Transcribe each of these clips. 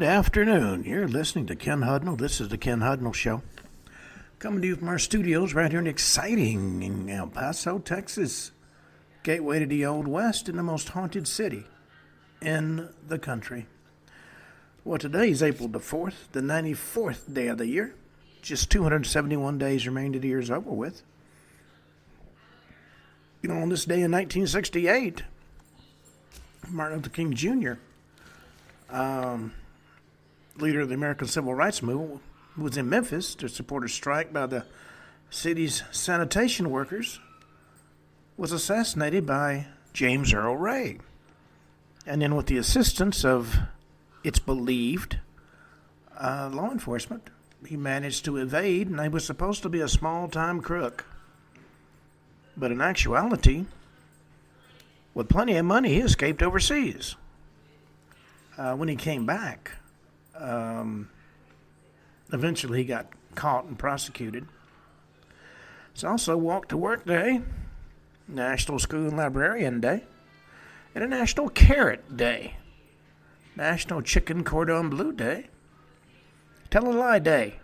Good afternoon. You're listening to Ken Hudnall. This is the Ken Hudnall Show. Coming to you from our studios right here in exciting El Paso, Texas. Gateway to the Old West and the most haunted city in the country. Well, today is April the 4th, the 94th day of the year. Just 271 days remain to the year's over with. You know, on this day in 1968, Martin Luther King Jr., leader of the American Civil Rights Movement, was in Memphis to support a strike by the city's sanitation workers, was assassinated by James Earl Ray. And then with the assistance of, it's believed, law enforcement, he managed to evade, and he was supposed to be a small-time crook. But in actuality, with plenty of money, he escaped overseas. When he came back, eventually he got caught and prosecuted. It's also Walk to Work Day, National School and Librarian Day, and a National Carrot Day, National Chicken Cordon Bleu Day, Tell a Lie Day,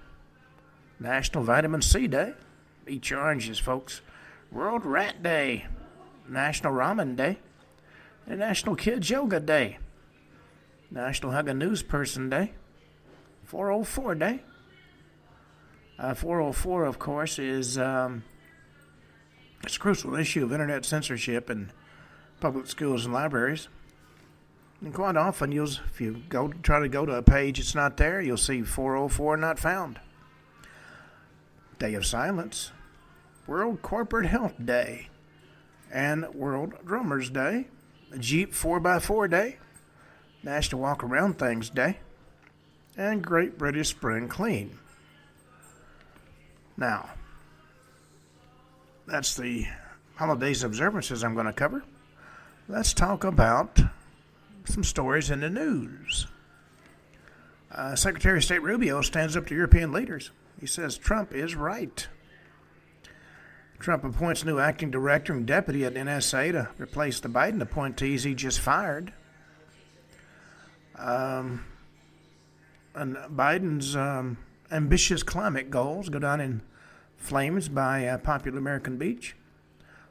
National Vitamin C Day, eat your oranges, folks, World Rat Day, National Ramen Day, and National Kids Yoga Day, National Hug a News Person Day, 404 Day. 404, of course, is it's a crucial issue of internet censorship in public schools and libraries. And quite often, if you try to go to a page that's not there, you'll see 404 not found. Day of Silence, World Corporate Health Day, and World Drummers Day, Jeep 4x4 Day, National Walk Around Things Day, and Great British Spring Clean. Now, that's the holidays observances I'm going to cover. Let's talk about some stories in the news. Secretary of State Rubio stands up to European leaders. He says Trump is right. Trump appoints new acting director and deputy at NSA to replace the Biden appointees he just fired. And Biden's ambitious climate goals go down in flames by popular American beach.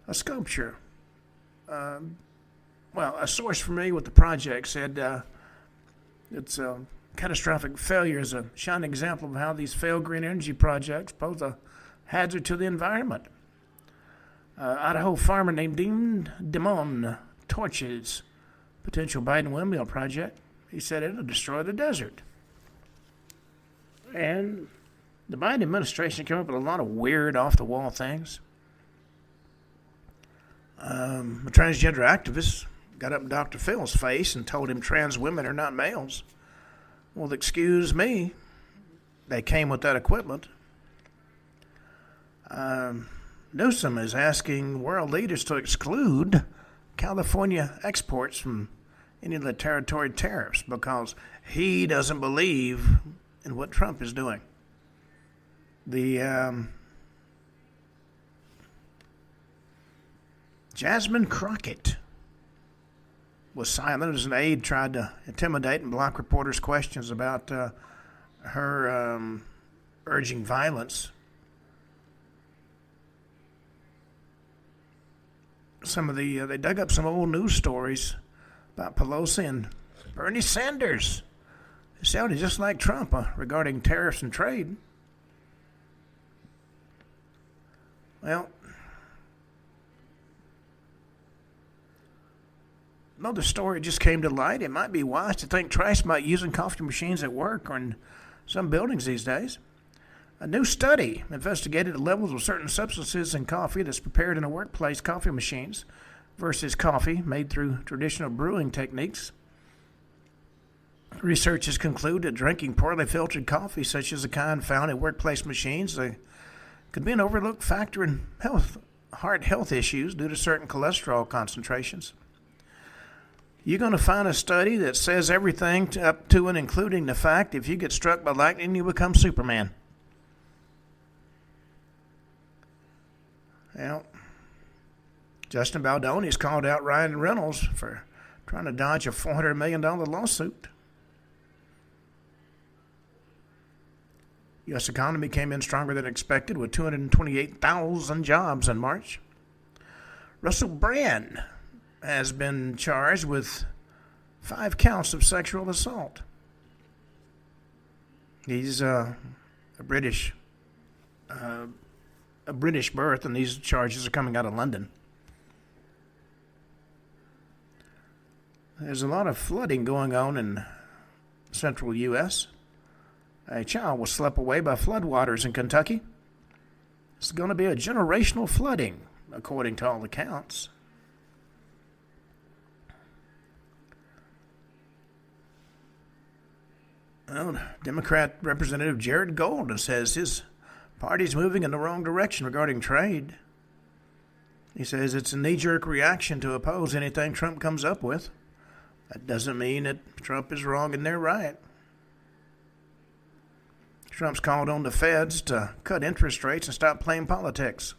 A sculpture. A source familiar with the project said it's a catastrophic failure is a shining example of how these failed green energy projects pose a hazard to the environment. Idaho farmer named Dean Demon torches potential Biden windmill project. He said it'll destroy the desert. And the Biden administration came up with a lot of weird, off-the-wall things. A transgender activist got up in Dr. Phil's face and told him trans women are not males. Well, excuse me, they came with that equipment. Newsom is asking world leaders to exclude California exports from any of the territory tariffs because he doesn't believe in what Trump is doing. The Jasmine Crockett was silent as an aide tried to intimidate and block reporters' questions about her urging violence. They dug up some old news stories about Pelosi and Bernie Sanders. It sounded just like Trump regarding tariffs and trade. Well, another story just came to light. It might be wise to think twice about using coffee machines at work or in some buildings these days. A new study investigated the levels of certain substances in coffee that's prepared in a workplace coffee machines versus coffee made through traditional brewing techniques. Research has concluded that drinking poorly filtered coffee, such as the kind found in workplace machines, could be an overlooked factor in heart health issues due to certain cholesterol concentrations. You're going to find a study that says everything up to and including the fact if you get struck by lightning, you become Superman. Well, Justin Baldoni's called out Ryan Reynolds for trying to dodge a $400 million lawsuit. U.S. economy came in stronger than expected with 228,000 jobs in March. Russell Brand has been charged with 5 counts of sexual assault. He's a British birth, and these charges are coming out of London. There's a lot of flooding going on in central U.S. A child was swept away by floodwaters in Kentucky. It's going to be a generational flooding, according to all accounts. Well, Democrat Representative Jared Golden says his party's moving in the wrong direction regarding trade. He says it's a knee-jerk reaction to oppose anything Trump comes up with. That doesn't mean that Trump is wrong and they're right. Trump's called on the feds to cut interest rates and stop playing politics.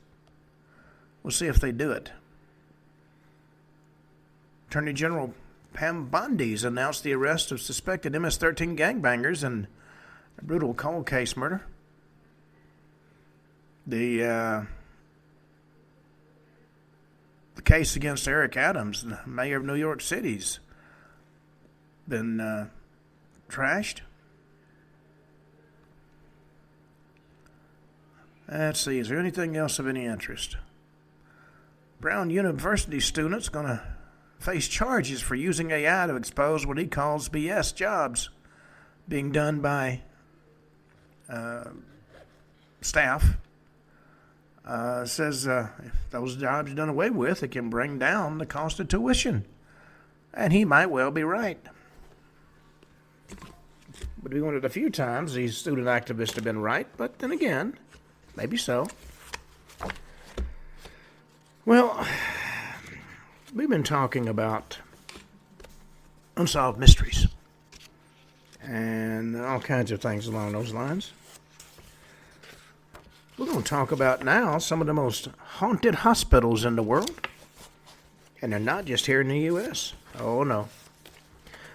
We'll see if they do it. Attorney General Pam Bondi's announced the arrest of suspected MS-13 gangbangers in a brutal cold case murder. The case against Eric Adams, the mayor of New York City's been trashed. Let's see, is there anything else of any interest? Brown University students going to face charges for using AI to expose what he calls BS jobs being done by staff. Says if those jobs are done away with, it can bring down the cost of tuition. And he might well be right. But we wondered a few times these student activists have been right, but then again, maybe so. Well, we've been talking about unsolved mysteries and all kinds of things along those lines. We're going to talk about now some of the most haunted hospitals in the world. And they're not just here in the U.S. Oh, no.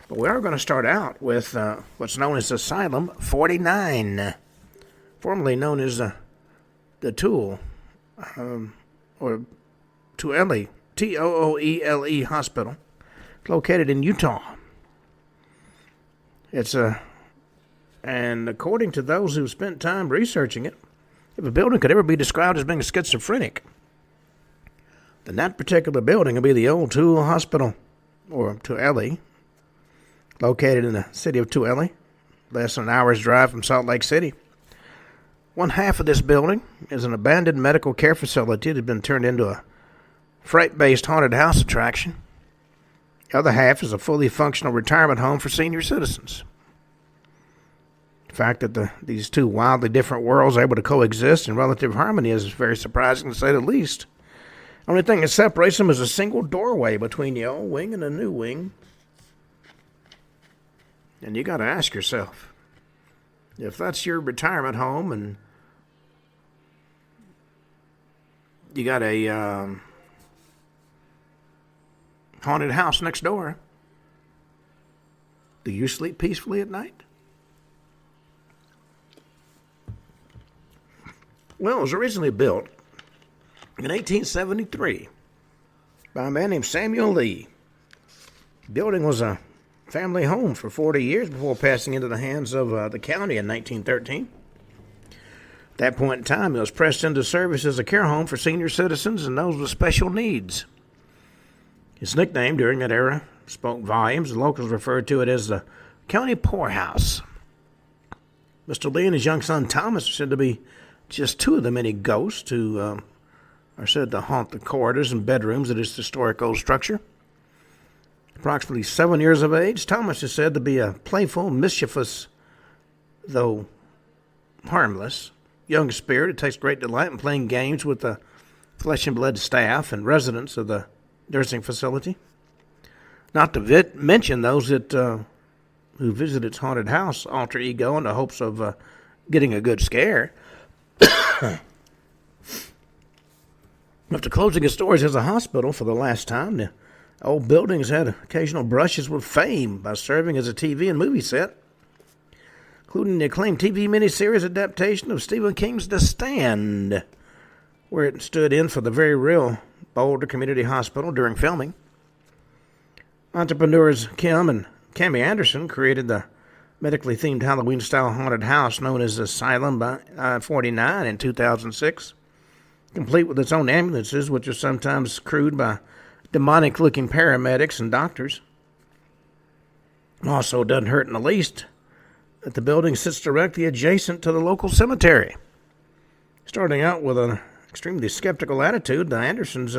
But we are going to start out with what's known as Asylum 49, formerly known as the Toole, or Tooele, Tooele Hospital, located in Utah. And according to those who spent time researching it, if a building could ever be described as being schizophrenic, then that particular building would be the old Toole Hospital, or Tooele, located in the city of Tooele, less than an hour's drive from Salt Lake City. One half of this building is an abandoned medical care facility that had been turned into a freight-based haunted house attraction. The other half is a fully functional retirement home for senior citizens. The fact that these two wildly different worlds are able to coexist in relative harmony is very surprising, to say the least. The only thing that separates them is a single doorway between the old wing and the new wing. And you got to ask yourself, if that's your retirement home and you got a haunted house next door, do you sleep peacefully at night? Well, it was originally built in 1873 by a man named Samuel Lee. The building was a family home for 40 years before passing into the hands of the county in 1913. At that point in time, it was pressed into service as a care home for senior citizens and those with special needs. Its nickname during that era spoke volumes. The locals referred to it as the county poorhouse. Mr. Lee and his young son Thomas are said to be just two of the many ghosts who are said to haunt the corridors and bedrooms of this historic old structure. Approximately 7 years of age, Thomas is said to be a playful, mischievous, though harmless, young spirit who takes great delight in playing games with the flesh and blood staff and residents of the nursing facility. Not to mention those that who visit its haunted house alter ego in the hopes of getting a good scare. After closing its doors as a hospital for the last time, the old building has had occasional brushes with fame by serving as a TV and movie set. including the acclaimed TV miniseries adaptation of Stephen King's The Stand, where it stood in for the very real Boulder Community Hospital during filming. Entrepreneurs Kim and Cammie Anderson created the medically themed Halloween-style haunted house known as Asylum by 49 in 2006, complete with its own ambulances, which are sometimes crewed by demonic-looking paramedics and doctors. Also, doesn't hurt in the least that the building sits directly adjacent to the local cemetery. Starting out with an extremely skeptical attitude, the Andersons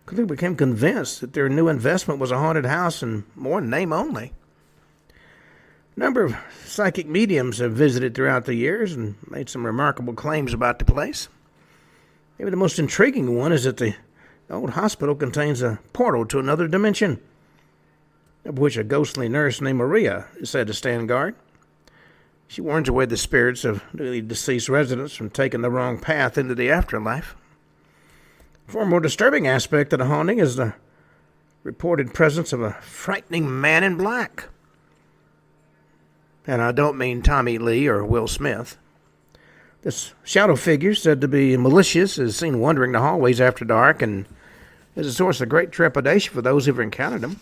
quickly became convinced that their new investment was a haunted house and more in name only. A number of psychic mediums have visited throughout the years and made some remarkable claims about the place. Maybe the most intriguing one is that the old hospital contains a portal to another dimension, of which a ghostly nurse named Maria is said to stand guard. She warns away the spirits of newly deceased residents from taking the wrong path into the afterlife. A far more disturbing aspect of the haunting is the reported presence of a frightening man in black. And I don't mean Tommy Lee or Will Smith. This shadow figure, said to be malicious, is seen wandering the hallways after dark and is a source of great trepidation for those who've encountered him.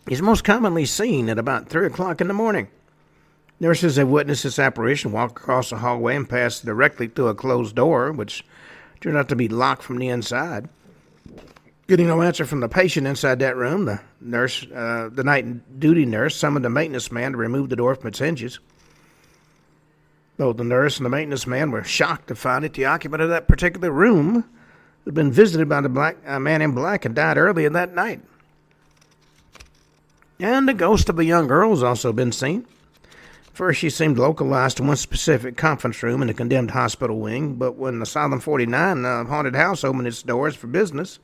He's most commonly seen at about 3 o'clock in the morning. Nurses have witnessed this apparition walk across the hallway and pass directly through a closed door, which turned out to be locked from the inside. Getting no answer from the patient inside that room, the night duty nurse summoned a maintenance man to remove the door from its hinges. Both the nurse and the maintenance man were shocked to find that the occupant of that particular room had been visited by the man in black and died earlier that night. And the ghost of a young girl has also been seen. First, she seemed localized to one specific conference room in the condemned hospital wing, but when Asylum 49, haunted house, opened its doors for business,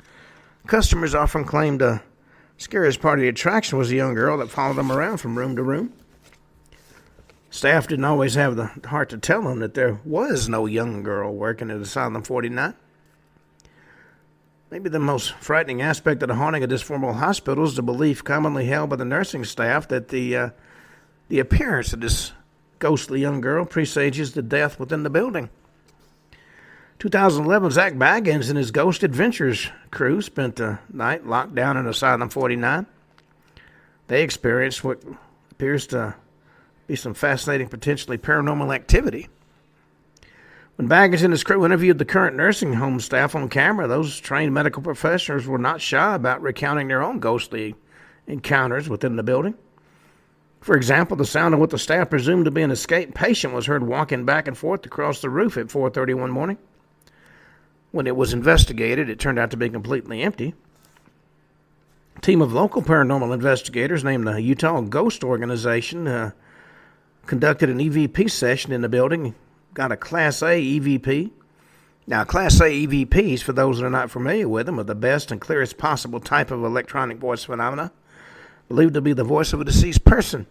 customers often claimed the scariest part of the attraction was a young girl that followed them around from room to room. Staff didn't always have the heart to tell them that there was no young girl working at Asylum 49. Maybe the most frightening aspect of the haunting of this former hospital is the belief commonly held by the nursing staff that the appearance of this ghostly young girl presages the death within the building. 2011, Zach Baggins and his Ghost Adventures crew spent the night locked down in Asylum 49. They experienced what appears to be some fascinating, potentially paranormal activity. When Baggins and his crew interviewed the current nursing home staff on camera, those trained medical professionals were not shy about recounting their own ghostly encounters within the building. For example, the sound of what the staff presumed to be an escaped patient was heard walking back and forth across the roof at 4:30 one morning. When it was investigated, it turned out to be completely empty. A team of local paranormal investigators named the Utah Ghost Organization conducted an EVP session in the building, got a Class A EVP. Now, Class A EVPs, for those that are not familiar with them, are the best and clearest possible type of electronic voice phenomena, believed to be the voice of a deceased person.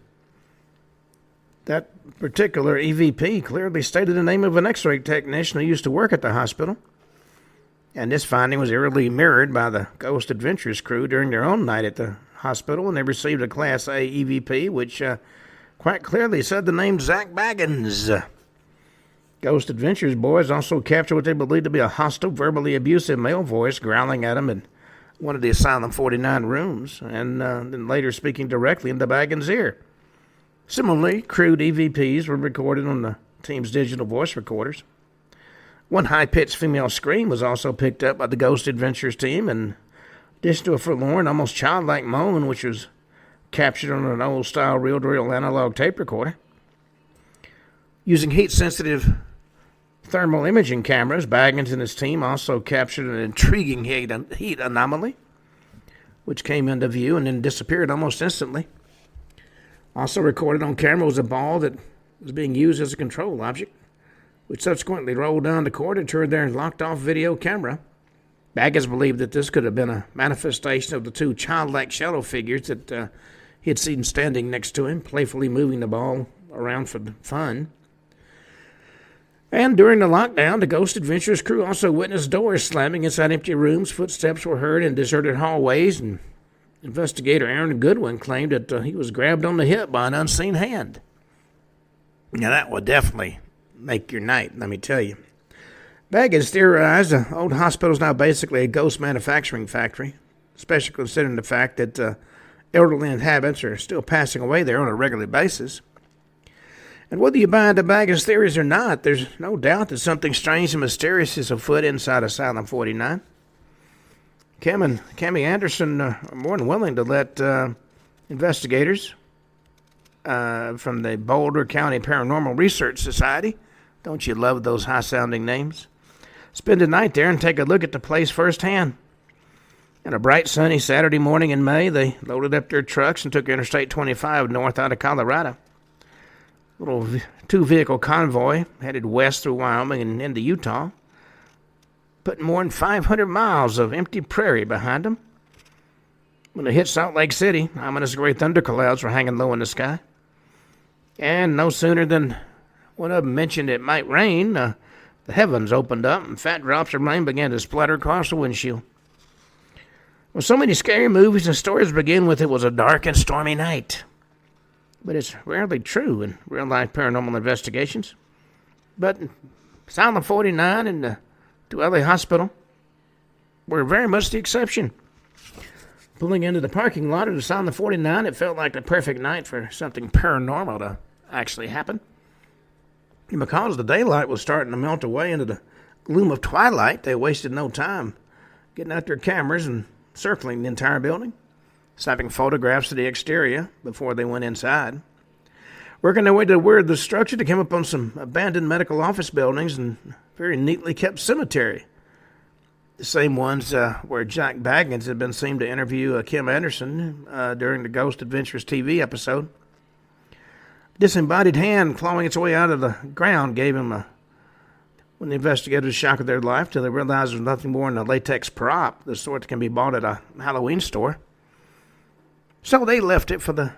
That particular EVP clearly stated the name of an X-ray technician who used to work at the hospital. And this finding was eerily mirrored by the Ghost Adventures crew during their own night at the hospital, and they received a Class A EVP, which quite clearly said the name Zach Baggins. Ghost Adventures boys also captured what they believed to be a hostile, verbally abusive male voice growling at them in one of the Asylum 49 rooms, and then later speaking directly into Baggins' ear. Similarly, crude EVPs were recorded on the team's digital voice recorders. One high-pitched female scream was also picked up by the Ghost Adventures team, in addition to a forlorn, almost childlike moan, which was captured on an old-style reel-to-reel analog tape recorder. Using heat-sensitive thermal imaging cameras, Baggins and his team also captured an intriguing heat anomaly, which came into view and then disappeared almost instantly. Also recorded on camera was a ball that was being used as a control object, which subsequently rolled down the corridor toward their locked-off video camera. Baggins believed that this could have been a manifestation of the two childlike shadow figures that he had seen standing next to him, playfully moving the ball around for fun. And during the lockdown, the Ghost Adventures crew also witnessed doors slamming inside empty rooms. Footsteps were heard in deserted hallways, and investigator Aaron Goodwin claimed that he was grabbed on the hip by an unseen hand. Now, that will definitely make your night, let me tell you. Baggage theorized the old hospital is now basically a ghost manufacturing factory, especially considering the fact that elderly inhabitants are still passing away there on a regular basis. And whether you buy into baggage theories or not, there's no doubt that something strange and mysterious is afoot inside Asylum 49. Kim and Cami Anderson are more than willing to let investigators from the Boulder County Paranormal Research Society, don't you love those high-sounding names, spend a night there and take a look at the place firsthand. On a bright, sunny Saturday morning in May, they loaded up their trucks and took Interstate 25 north out of Colorado. A little two-vehicle convoy headed west through Wyoming and into Utah, putting more than 500 miles of empty prairie behind them. When they hit Salt Lake City, ominous gray thunderclouds were hanging low in the sky. And no sooner than one of them mentioned it might rain, the heavens opened up and fat drops of rain began to splatter across the windshield. Well, so many scary movies and stories begin with it was a dark and stormy night. But it's rarely true in real-life paranormal investigations. But Asylum 49 and the LA Hospital were very much the exception. Pulling into the parking lot of Asylum 49, it felt like the perfect night for something paranormal to actually happen. And because the daylight was starting to melt away into the gloom of twilight, they wasted no time getting out their cameras and circling the entire building, snapping photographs of the exterior before they went inside. Working their way to where the structure, they came upon some abandoned medical office buildings and very neatly kept cemetery. The same ones where Jack Baggins had been seen to interview Kim Anderson during the Ghost Adventures TV episode. A disembodied hand clawing its way out of the ground gave him when the investigators, a shock of their life till they realized it was nothing more than a latex prop, the sort that can be bought at a Halloween store. So they left it for the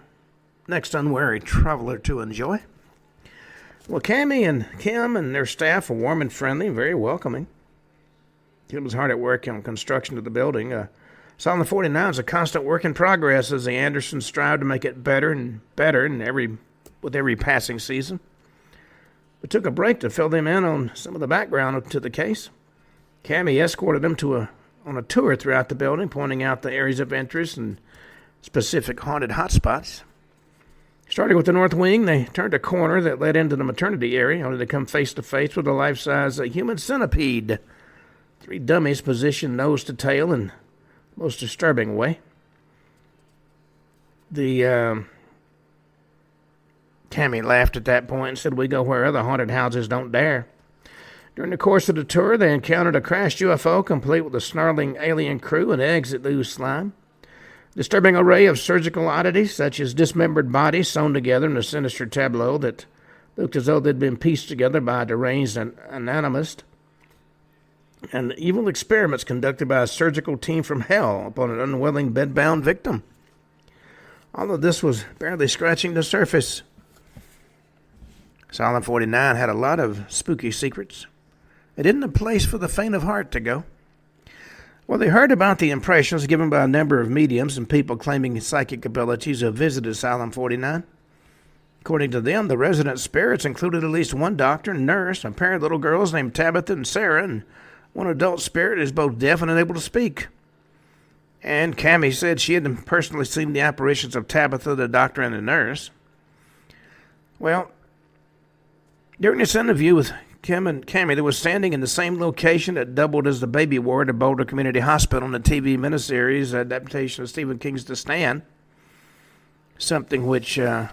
next unwary traveler to enjoy. Well, Cammy and Kim and their staff were warm and friendly and very welcoming. Kim was hard at work on construction of the building. Asylum 49 is a constant work in progress as the Andersons strive to make it better and better with every passing season. We took a break to fill them in on some of the background to the case. Cammy escorted them on a tour throughout the building, pointing out the areas of interest and specific haunted hotspots. Starting with the north wing, they turned a corner that led into the maternity area, only to come face to face with a life-size human centipede. 3 dummies positioned nose to tail in the most disturbing way. Cammy laughed at that point and said, "We go where other haunted houses don't dare." During the course of the tour, they encountered a crashed UFO complete with a snarling alien crew and eggs that ooze slime. Disturbing array of surgical oddities, such as dismembered bodies sewn together in a sinister tableau that looked as though they'd been pieced together by a deranged anatomist. And evil experiments conducted by a surgical team from hell upon an unwilling bedbound victim. All of this was barely scratching the surface. Asylum 49 had a lot of spooky secrets. It isn't a place for the faint of heart to go. Well, they heard about the impressions given by a number of mediums and people claiming psychic abilities who visited Asylum 49. According to them, the resident spirits included at least one doctor and nurse, a pair of little girls named Tabitha and Sarah, and one adult spirit is both deaf and unable to speak. And Cammy said she had personally seen the apparitions of Tabitha, the doctor, and the nurse. Well, during this interview with Kim and Cammy, they were standing in the same location that doubled as the baby ward at Boulder Community Hospital in the TV miniseries adaptation of Stephen King's The Stand. Something which they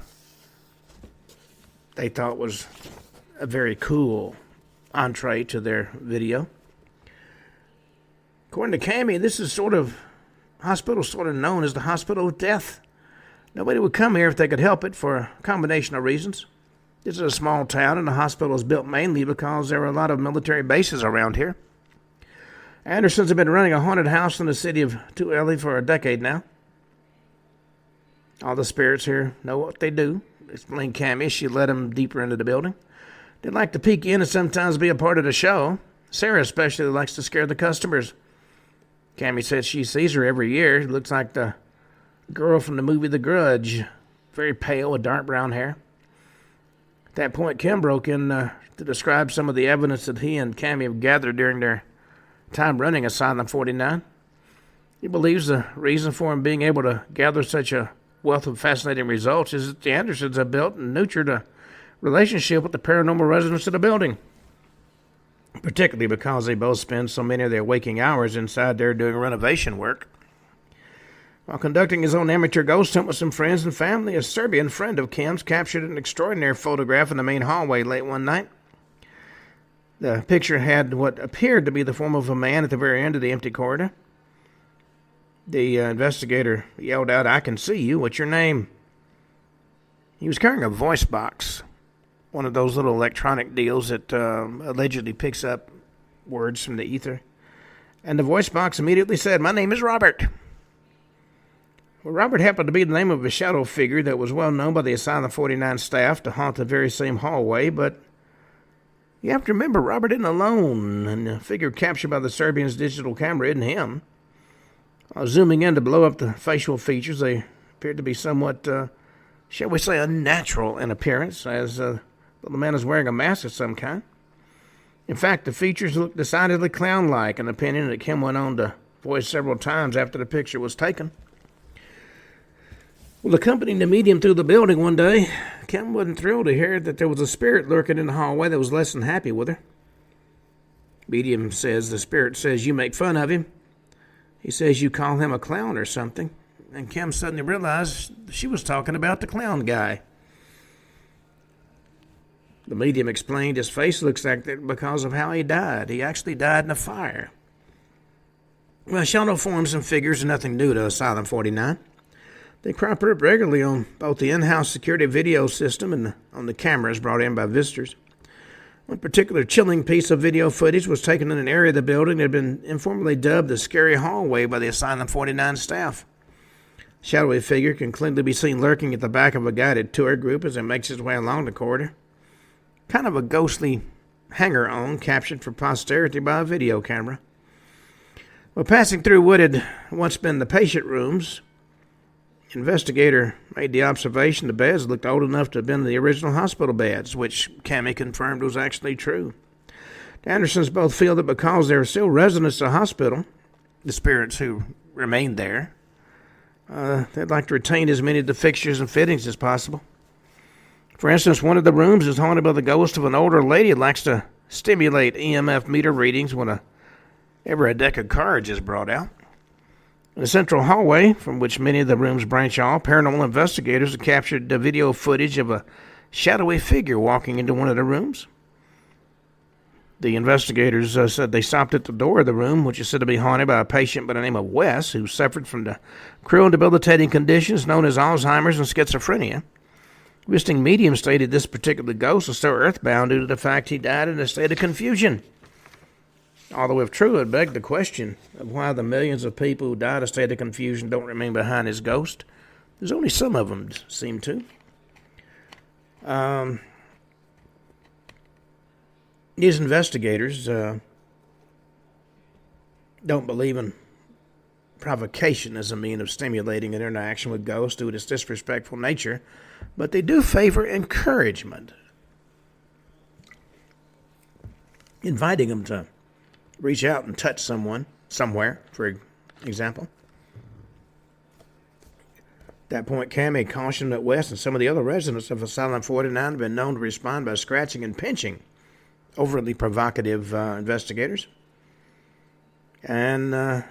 thought was a very cool entree to their video. According to Cammy, this is hospital sort of known as the hospital of death. Nobody would come here if they could help it for a combination of reasons. This is a small town, and the hospital is built mainly because there are a lot of military bases around here. Andersons have been running a haunted house in the city of Tulare for a decade now. All the spirits here know what they do, explained Cammy. She led them deeper into the building. They like to peek in and sometimes be a part of the show. Sarah especially likes to scare the customers. Cammy said she sees her every year. It looks like the girl from the movie The Grudge. Very pale with dark brown hair. At that point, Kim broke in to describe some of the evidence that he and Cammie have gathered during their time running Asylum 49. He believes the reason for him being able to gather such a wealth of fascinating results is that the Andersons have built and nurtured a relationship with the paranormal residents of the building, particularly because they both spend so many of their waking hours inside there doing renovation work. While conducting his own amateur ghost hunt with some friends and family, a Serbian friend of Kim's captured an extraordinary photograph in the main hallway late one night. The picture had what appeared to be the form of a man at the very end of the empty corridor. The investigator yelled out, "I can see you. What's your name?" He was carrying a voice box, one of those little electronic deals that allegedly picks up words from the ether. And the voice box immediately said, "My name is Robert." Well, Robert happened to be the name of a shadow figure that was well known by the Asylum 49 staff to haunt the very same hallway, but you have to remember, Robert isn't alone, and the figure captured by the Serbian's digital camera isn't him. Zooming in to blow up the facial features, they appeared to be somewhat, shall we say, unnatural in appearance, as the man is wearing a mask of some kind. In fact, the features looked decidedly clown-like, an opinion that Kim went on to voice several times after the picture was taken. Well, accompanying the medium through the building one day, Kim wasn't thrilled to hear that there was a spirit lurking in the hallway that was less than happy with her. Medium says the spirit says you make fun of him. He says you call him a clown or something. And Kim suddenly realized she was talking about the clown guy. The medium explained his face looks like that because of how he died. He actually died in a fire. Well, shadow forms and figures are nothing new to Asylum 49. They crop up regularly on both the in-house security video system and on the cameras brought in by visitors. One particular chilling piece of video footage was taken in an area of the building that had been informally dubbed the Scary Hallway by the Asylum 49 staff. A shadowy figure can clearly be seen lurking at the back of a guided tour group as it makes its way along the corridor. Kind of a ghostly hanger-on captured for posterity by a video camera. Well, passing through what had once been the patient rooms, investigator made the observation the beds looked old enough to have been the original hospital beds, which Cammie confirmed was actually true. The Andersons both feel that because they are still residents of the hospital, the spirits who remained there, they'd like to retain as many of the fixtures and fittings as possible. For instance, one of the rooms is haunted by the ghost of an older lady who likes to stimulate EMF meter readings whenever a deck of cards is brought out. In the central hallway, from which many of the rooms branch off, paranormal investigators have captured the video footage of a shadowy figure walking into one of the rooms. The investigators said they stopped at the door of the room, which is said to be haunted by a patient by the name of Wes, who suffered from the cruel and debilitating conditions known as Alzheimer's and schizophrenia. Visiting medium stated this particular ghost was so earthbound due to the fact he died in a state of confusion. Although if true, it begged the question of why the millions of people who died in a state of confusion don't remain behind his ghost. There's only some of them seem to. These investigators don't believe in provocation as a means of stimulating an interaction with ghosts due to its disrespectful nature, but they do favor encouragement, inviting them to reach out and touch someone somewhere, for example. At that point, Cammie cautioned that West and some of the other residents of Asylum 49 have been known to respond by scratching and pinching overly provocative investigators. And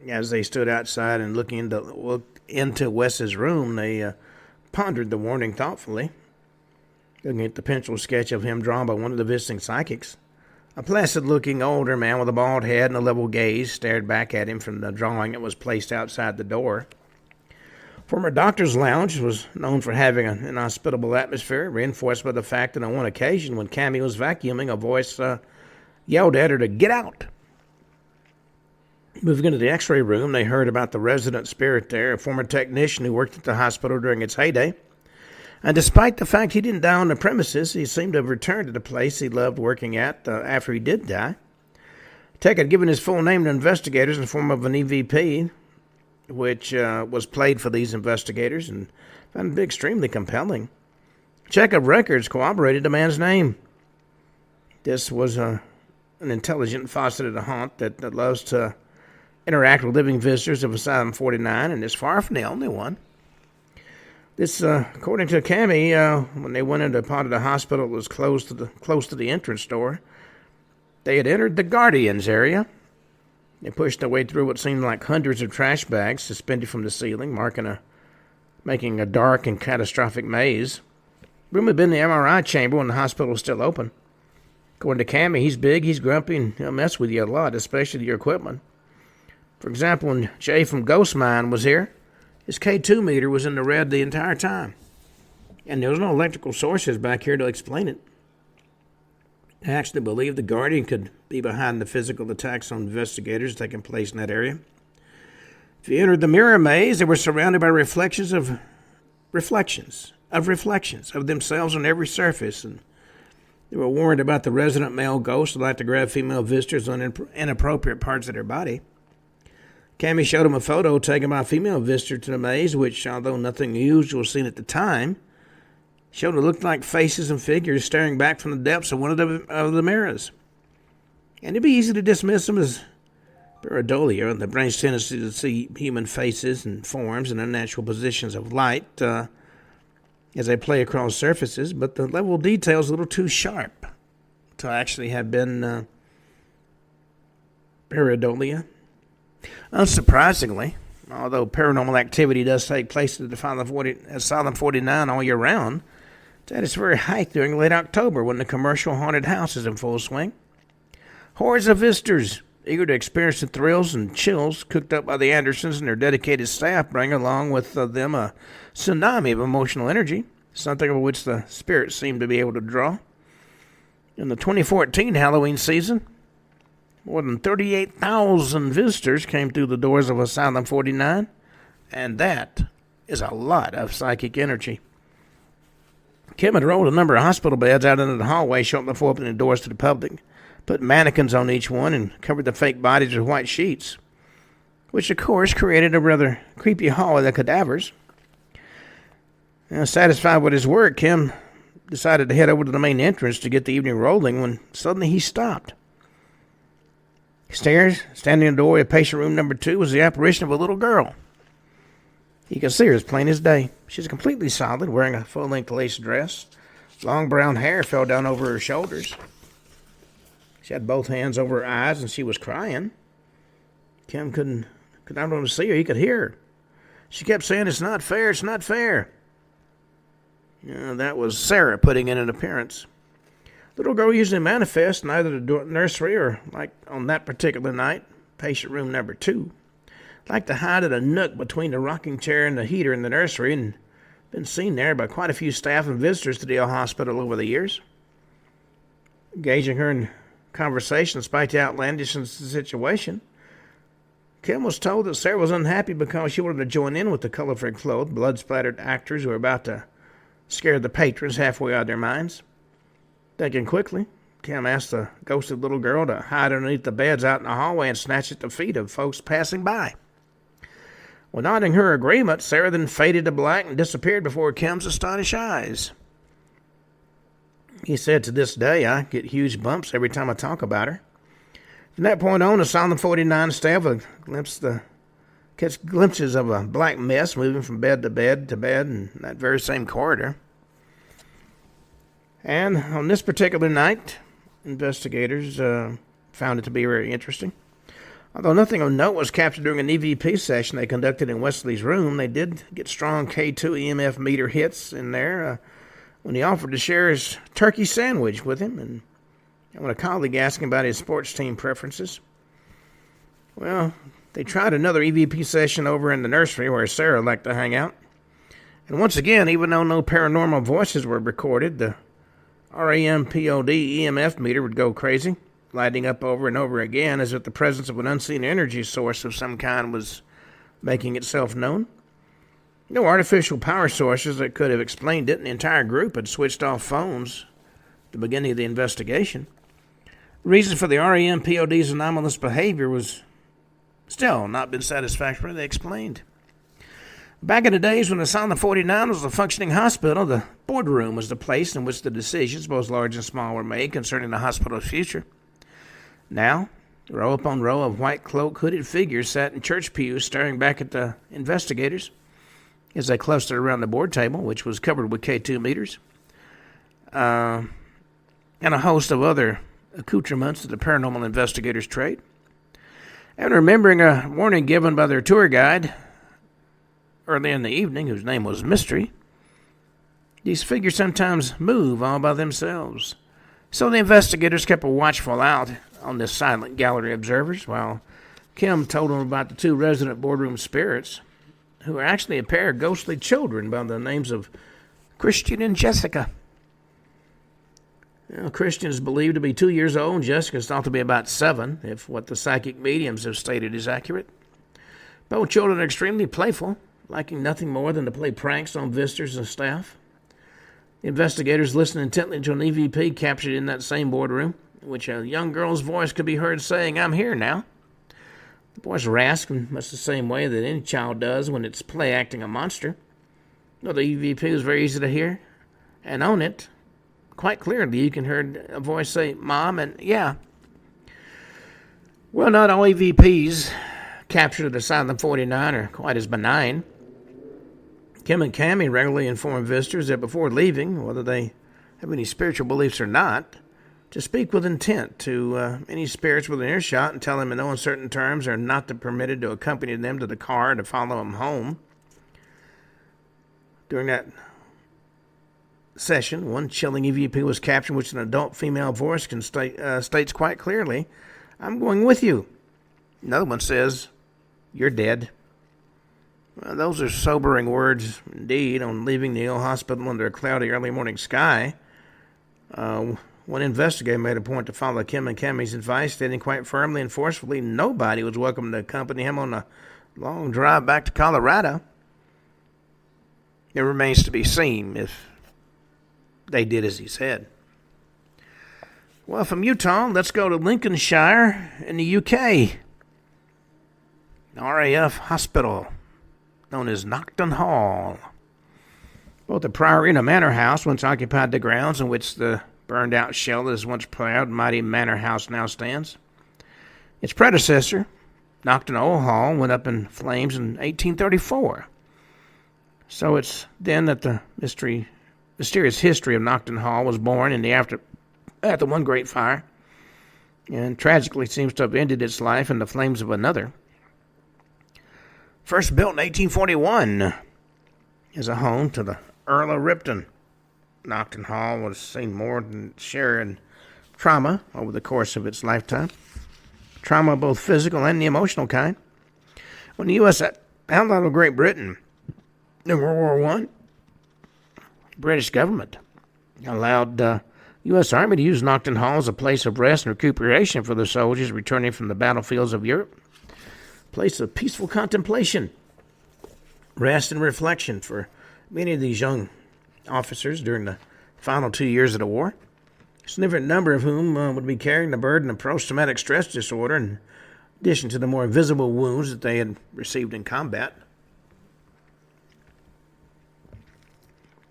as they stood outside and looked into Wes's room, they pondered the warning thoughtfully, looking at the pencil sketch of him drawn by one of the visiting psychics. A placid-looking older man with a bald head and a level gaze stared back at him from the drawing that was placed outside the door. Former Doctor's Lounge was known for having an inhospitable atmosphere, reinforced by the fact that on one occasion when Cammie was vacuuming, a voice yelled at her to get out. Moving into the x-ray room, they heard about the resident spirit there, a former technician who worked at the hospital during its heyday. And despite the fact he didn't die on the premises, he seemed to have returned to the place he loved working at after he did die. Tech had given his full name to investigators in the form of an EVP, which was played for these investigators and found it extremely compelling. Check of records corroborated the man's name. This was an intelligent, faceted haunt that loves to interact with living visitors of Asylum 49, and is far from the only one. This, according to Cammie, when they went into part of the hospital, it was close to the entrance door. They had entered the Guardians area. They pushed their way through what seemed like hundreds of trash bags suspended from the ceiling, making a dark and catastrophic maze. The room had been the MRI chamber when the hospital was still open. According to Cammie, he's big, he's grumpy, and he'll mess with you a lot, especially your equipment. For example, when Jay from Ghost Mine was here, his K2 meter was in the red the entire time. And there was no electrical sources back here to explain it. I actually believe the Guardian could be behind the physical attacks on investigators taking place in that area. If you entered the mirror maze, they were surrounded by reflections of themselves on every surface, and they were warned about the resident male ghosts who like to grab female visitors on inappropriate parts of their body. Cammie showed him a photo taken by a female visitor to the maze, which, although nothing unusual seen at the time, showed it looked like faces and figures staring back from the depths of one of the mirrors. And it'd be easy to dismiss them as pareidolia, the brain's tendency to see human faces and forms in unnatural positions of light as they play across surfaces, but the level of detail is a little too sharp to actually have been pareidolia. Unsurprisingly, although paranormal activity does take place at the Asylum 49 all year round, it's at its very height during late October when the commercial haunted house is in full swing. Hordes of visitors eager to experience the thrills and chills cooked up by the Andersons and their dedicated staff bring along with them a tsunami of emotional energy, something of which the spirits seem to be able to draw. In the 2014 Halloween season, more than 38,000 visitors came through the doors of Asylum 49, and that is a lot of psychic energy. Kim had rolled a number of hospital beds out into the hallway shortly before opening the doors to the public, put mannequins on each one, and covered the fake bodies with white sheets, which, of course, created a rather creepy hall of the cadavers. Satisfied with his work, Kim decided to head over to the main entrance to get the evening rolling when suddenly he stopped. Standing in the doorway of patient room number 2 was the apparition of a little girl. He could see her as plain as day. She's completely solid, wearing a full-length lace dress. Long brown hair fell down over her shoulders. She had both hands over her eyes, and she was crying. Kim could not only see her, he could hear her. She kept saying, "It's not fair, it's not fair." That was Sarah putting in an appearance. Little girl usually manifests in either the nursery or, like on that particular night, patient room number 2. Like to hide in a nook between the rocking chair and the heater in the nursery, and been seen there by quite a few staff and visitors to the hospital over the years. Engaging her in conversation despite the outlandishness of the situation, Kim was told that Sarah was unhappy because she wanted to join in with the colorfully clothed, blood-splattered actors who were about to scare the patrons halfway out of their minds. Thinking quickly, Kim asked the ghosted little girl to hide underneath the beds out in the hallway and snatch at the feet of folks passing by. Well, nodding her agreement, Sarah then faded to black and disappeared before Kim's astonished eyes. He said, "To this day, I get huge bumps every time I talk about her." From that point on, Asylum 49 staff catch glimpses of a black mess moving from bed to bed in that very same corridor. And on this particular night, investigators found it to be very interesting. Although nothing of note was captured during an EVP session they conducted in Wesley's room, they did get strong K2 EMF meter hits in there when he offered to share his turkey sandwich with him, and when a colleague asked him about his sports team preferences. Well, they tried another EVP session over in the nursery where Sarah liked to hang out. And once again, even though no paranormal voices were recorded, the RAMPOD EMF meter would go crazy, lighting up over and over again as if the presence of an unseen energy source of some kind was making itself known. No artificial power sources that could have explained it, and the entire group had switched off phones at the beginning of the investigation. The reason for the RAMPOD's anomalous behavior was still not been satisfactorily explained. Back in the days when Asylum 49 was a functioning hospital, the boardroom was the place in which the decisions, both large and small, were made concerning the hospital's future. Now, row upon row of white cloak hooded figures sat in church pews staring back at the investigators as they clustered around the board table, which was covered with K2 meters, and a host of other accoutrements that the paranormal investigators trade. And remembering a warning given by their tour guide early in the evening, whose name was Mystery, these figures sometimes move all by themselves. So the investigators kept a watchful eye on this silent gallery of observers, while Kim told them about the two resident boardroom spirits, who are actually a pair of ghostly children by the names of Christian and Jessica. Christian is believed to be 2 years old, and Jessica is thought to be about 7, if what the psychic mediums have stated is accurate. Both children are extremely playful, liking nothing more than to play pranks on visitors and staff. The investigators listened intently to an EVP captured in that same boardroom, in which a young girl's voice could be heard saying, "I'm here now." The voice rasped in much the same way that any child does when it's play acting a monster. The EVP was very easy to hear, and on it, quite clearly, you can hear a voice say, "Mom," and "Yeah." Well, not all EVPs captured at Asylum 49 are quite as benign. Kim and Cammie regularly inform visitors that before leaving, whether they have any spiritual beliefs or not, to speak with intent to any spirits within earshot and tell them in no uncertain terms are not permitted to accompany them to the car and to follow them home. During that session, one chilling EVP was captured, which an adult female voice states quite clearly, "I'm going with you." Another one says, "You're dead." Well, those are sobering words indeed. On leaving the ill hospital under a cloudy early morning sky, one investigator made a point to follow Kim and Cammie's advice, stating quite firmly and forcefully nobody was welcome to accompany him on a long drive back to Colorado. It remains to be seen if they did as he said. Well, from Utah, let's go to Lincolnshire in the UK. RAF Hospital, known as Nocton Hall. Both the Priory and a manor house once occupied the grounds in which the burned-out shell that is once proud and mighty manor house now stands. Its predecessor, Nocton Old Hall, went up in flames in 1834. So it's then that the mysterious history of Nocton Hall was born in the after one great fire, and tragically seems to have ended its life in the flames of another. First built in 1841 as a home to the Earl of Ripton, Nocton Hall was seen more than share in trauma over the course of its lifetime. Trauma both physical and the emotional kind. When the U.S. outlawed Great Britain in World War I, the British government allowed the U.S. Army to use Nocton Hall as a place of rest and recuperation for the soldiers returning from the battlefields of Europe. A place of peaceful contemplation, rest, and reflection for many of these young officers during the final 2 years of the war, a significant number of whom would be carrying the burden of post-traumatic stress disorder in addition to the more visible wounds that they had received in combat.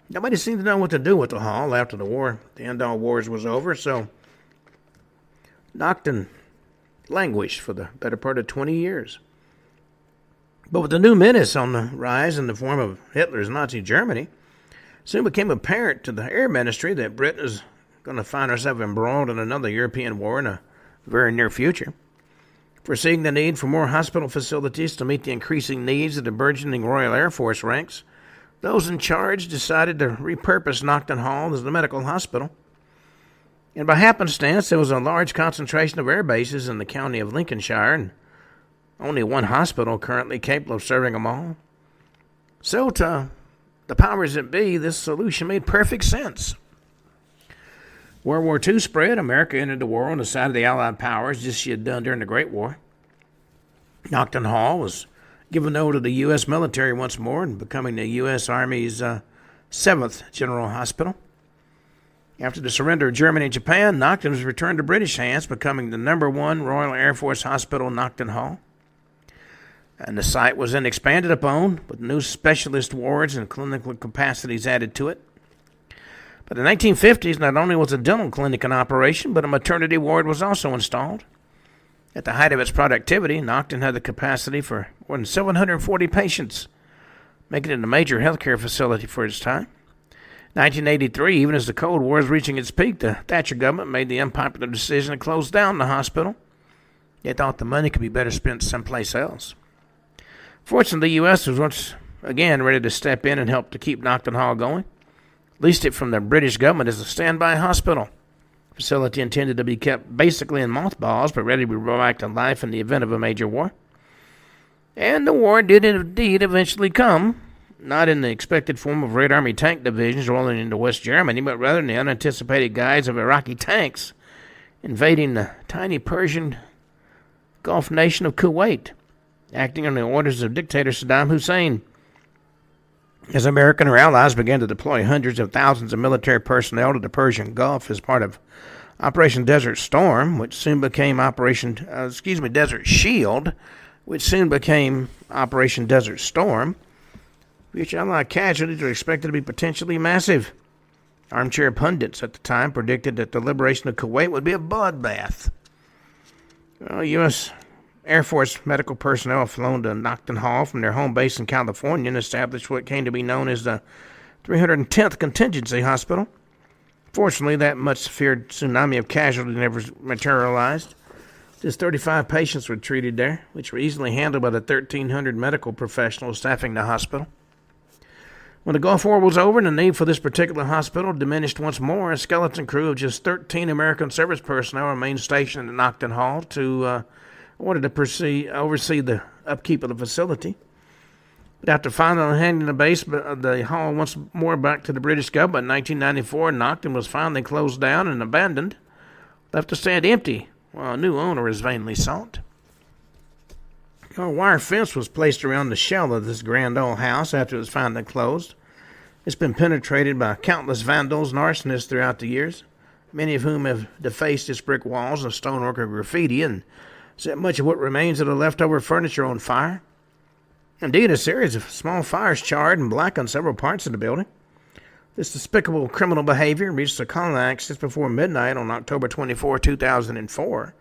Nobody seemed to know what to do with the hall after the war. The end all wars was over, so Nocton languished for the better part of 20 years. But with the new menace on the rise in the form of Hitler's Nazi Germany, soon became apparent to the Air Ministry that Britain is going to find herself embroiled in another European war in a very near future. Foreseeing the need for more hospital facilities to meet the increasing needs of the burgeoning Royal Air Force ranks, those in charge decided to repurpose Nocton Hall as a medical hospital. And by happenstance, there was a large concentration of air bases in the county of Lincolnshire, and only one hospital currently capable of serving them all. So to the powers that be, this solution made perfect sense. World War II spread. America entered the war on the side of the Allied powers, just as she had done during the Great War. Nocton Hall was given over to the U.S. military once more and becoming the U.S. Army's 7th General Hospital. After the surrender of Germany and Japan, Nocton was returned to British hands, becoming the #1 Royal Air Force Hospital, Nocton Hall. And the site was then expanded upon with new specialist wards and clinical capacities added to it. But in the 1950s, not only was a dental clinic in operation, but a maternity ward was also installed. At the height of its productivity, Nocton had the capacity for more than 740 patients, making it a major healthcare facility for its time. 1983, even as the Cold War was reaching its peak, the Thatcher government made the unpopular decision to close down the hospital. They thought the money could be better spent someplace else. Fortunately, the U.S. was once again ready to step in and help to keep Nocton Hall going, leased it from the British government as a standby hospital. The facility intended to be kept basically in mothballs, but ready to be brought back to life in the event of a major war. And the war did indeed eventually come, not in the expected form of Red Army tank divisions rolling into West Germany, but rather in the unanticipated guise of Iraqi tanks invading the tiny Persian Gulf nation of Kuwait, acting on the orders of dictator Saddam Hussein. As America and her allies began to deploy hundreds of thousands of military personnel to the Persian Gulf as part of Operation Desert Storm, which soon became Desert Shield, which soon became Operation Desert Storm, which Allied casualties were expected to be potentially massive. Armchair pundits at the time predicted that the liberation of Kuwait would be a bloodbath. U.S. Air Force medical personnel flown to Nocton Hall from their home base in California and established what came to be known as the 310th Contingency Hospital. Fortunately, that much-feared tsunami of casualties never materialized. Just 35 patients were treated there, which were easily handled by the 1,300 medical professionals staffing the hospital. When the Gulf War was over and the need for this particular hospital diminished once more, a skeleton crew of just 13 American service personnel remained stationed at Nocton Hall to oversee the upkeep of the facility. But after finally handing the hall once more back to the British government in 1994, Nocton was finally closed down and abandoned, left to stand empty while a new owner is vainly sought. A wire fence was placed around the shell of this grand old house after it was finally closed. It's been penetrated by countless vandals and arsonists throughout the years, many of whom have defaced its brick walls of stonework or graffiti and set much of what remains of the leftover furniture on fire. Indeed, a series of small fires charred and blackened several parts of the building. This despicable criminal behavior reached a climax just before midnight on October 24, 2004,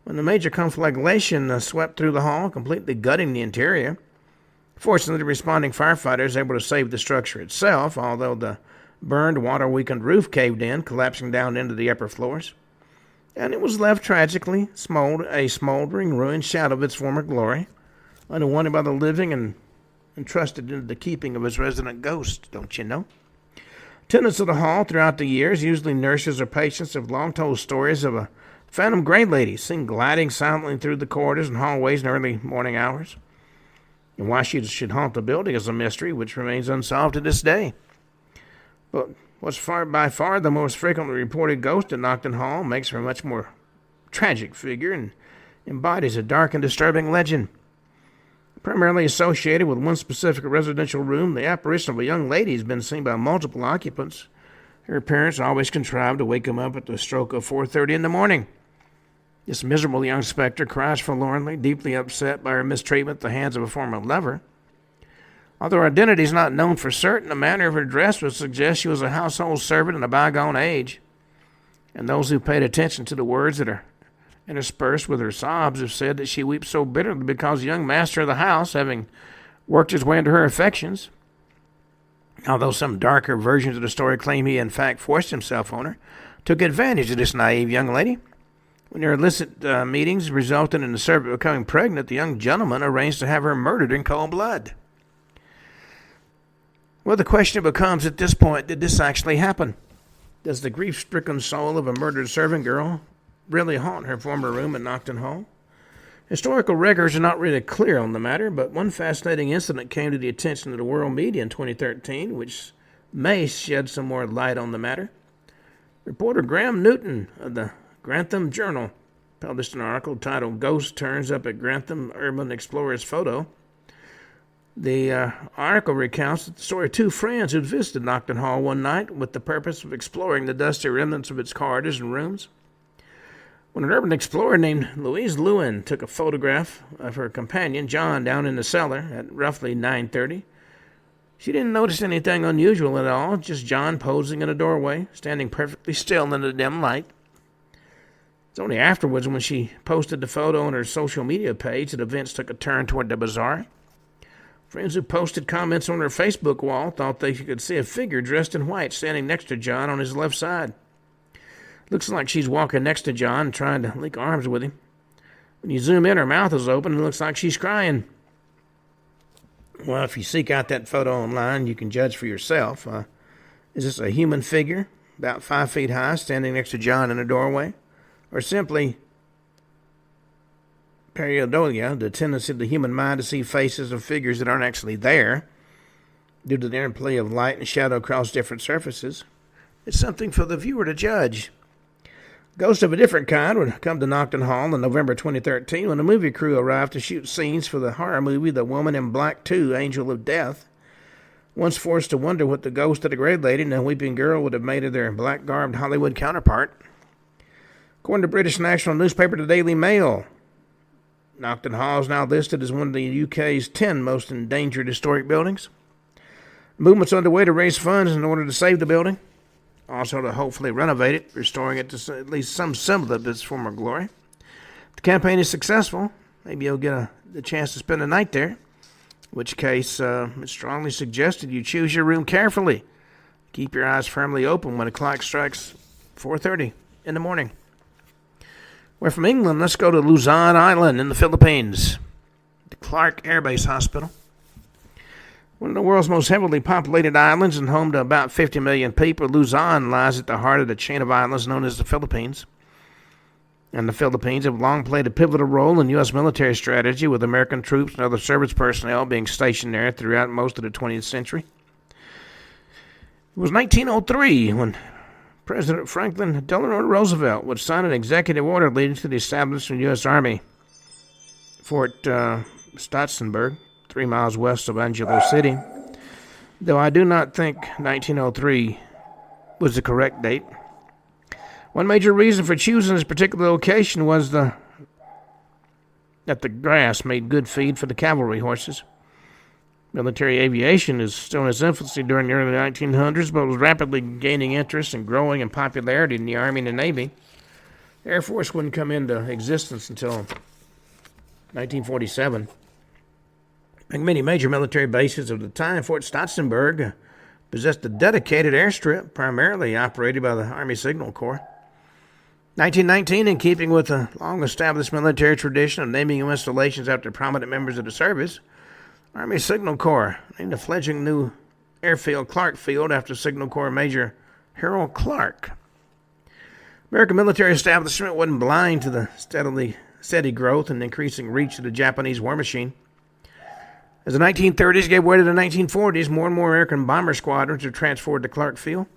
when the major conflagration swept through the hall, completely gutting the interior. Fortunately, the responding firefighters were able to save the structure itself, although the burned, water-weakened roof caved in, collapsing down into the upper floors. And it was left tragically a smoldering, ruined shadow of its former glory, unwanted by the living and entrusted into the keeping of its resident ghost, don't you know? Tenants of the hall throughout the years, usually nurses or patients, have long told stories of a phantom gray lady seen gliding silently through the corridors and hallways in early morning hours. And why she should haunt the building is a mystery which remains unsolved to this day. But what's by far the most frequently reported ghost at Nocton Hall makes her a much more tragic figure and embodies a dark and disturbing legend. Primarily associated with one specific residential room, the apparition of a young lady has been seen by multiple occupants. Her parents always contrive to wake them up at the stroke of 4:30 in the morning. This miserable young specter cries forlornly, deeply upset by her mistreatment at the hands of a former lover. Although her identity is not known for certain, the manner of her dress would suggest she was a household servant in a bygone age. And those who paid attention to the words that are interspersed with her sobs have said that she weeps so bitterly because the young master of the house, having worked his way into her affections, although some darker versions of the story claim he in fact forced himself on her, took advantage of this naive young lady. When their illicit meetings resulted in the servant becoming pregnant, the young gentleman arranged to have her murdered in cold blood. Well, the question becomes at this point, did this actually happen? Does the grief-stricken soul of a murdered servant girl really haunt her former room at Nocton Hall? Historical records are not really clear on the matter, but one fascinating incident came to the attention of the world media in 2013, which may shed some more light on the matter. Reporter Graham Newton of the Grantham Journal published an article titled "Ghost Turns Up at Grantham Urban Explorer's Photo." The article recounts the story of two friends who visited Nocton Hall one night with the purpose of exploring the dusty remnants of its corridors and rooms. When an urban explorer named Louise Lewin took a photograph of her companion, John, down in the cellar at roughly 9:30, she didn't notice anything unusual at all, just John posing in a doorway, standing perfectly still in the dim light. It's only afterwards, when she posted the photo on her social media page, that events took a turn toward the bizarre. Friends who posted comments on her Facebook wall thought they could see a figure dressed in white standing next to John on his left side. Looks like she's walking next to John, trying to link arms with him. When you zoom in, her mouth is open, and it looks like she's crying. Well, if you seek out that photo online, you can judge for yourself. Is this a human figure, about 5 feet high, standing next to John in a doorway? Or simply pareidolia, the tendency of the human mind to see faces of figures that aren't actually there, due to the interplay of light and shadow across different surfaces? It's something for the viewer to judge. Ghosts of a different kind would come to Nocton Hall in November 2013 when a movie crew arrived to shoot scenes for the horror movie The Woman in Black 2, Angel of Death. Once forced to wonder what the ghost of the Grey Lady and the Weeping Girl would have made of their black-garbed Hollywood counterpart. According to British national newspaper The Daily Mail, Nocton Hall is now listed as one of the UK's 10 most endangered historic buildings. The movement's underway to raise funds in order to save the building, also to hopefully renovate it, restoring it to at least some semblance of its former glory. If the campaign is successful, maybe you'll get the chance to spend a night there, in which case it's strongly suggested you choose your room carefully. Keep your eyes firmly open when the clock strikes 4:30 in the morning. We're from England. Let's go to Luzon Island in the Philippines. The Clark Air Base Hospital. One of the world's most heavily populated islands and home to about 50 million people, Luzon lies at the heart of the chain of islands known as the Philippines. And the Philippines have long played a pivotal role in U.S. military strategy, with American troops and other service personnel being stationed there throughout most of the 20th century. It was 1903 when President Franklin Delano Roosevelt would sign an executive order leading to the establishment of the U.S. Army. Fort Stotsenburg, 3 miles west of Angelo City, though I do not think 1903 was the correct date. One major reason for choosing this particular location was that the grass made good feed for the cavalry horses. Military aviation is still in its infancy during the early 1900s, but was rapidly gaining interest and growing in popularity in the Army and the Navy. The Air Force wouldn't come into existence until 1947. Like many major military bases of the time, Fort Stotsenburg possessed a dedicated airstrip, primarily operated by the Army Signal Corps. 1919, in keeping with the long-established military tradition of naming new installations after prominent members of the service, Army Signal Corps named the fledgling new airfield Clark Field after Signal Corps Major Harold Clark. American military establishment wasn't blind to the steady growth and increasing reach of the Japanese war machine. As the 1930s gave way to the 1940s, more and more American bomber squadrons were transferred to Clark Field.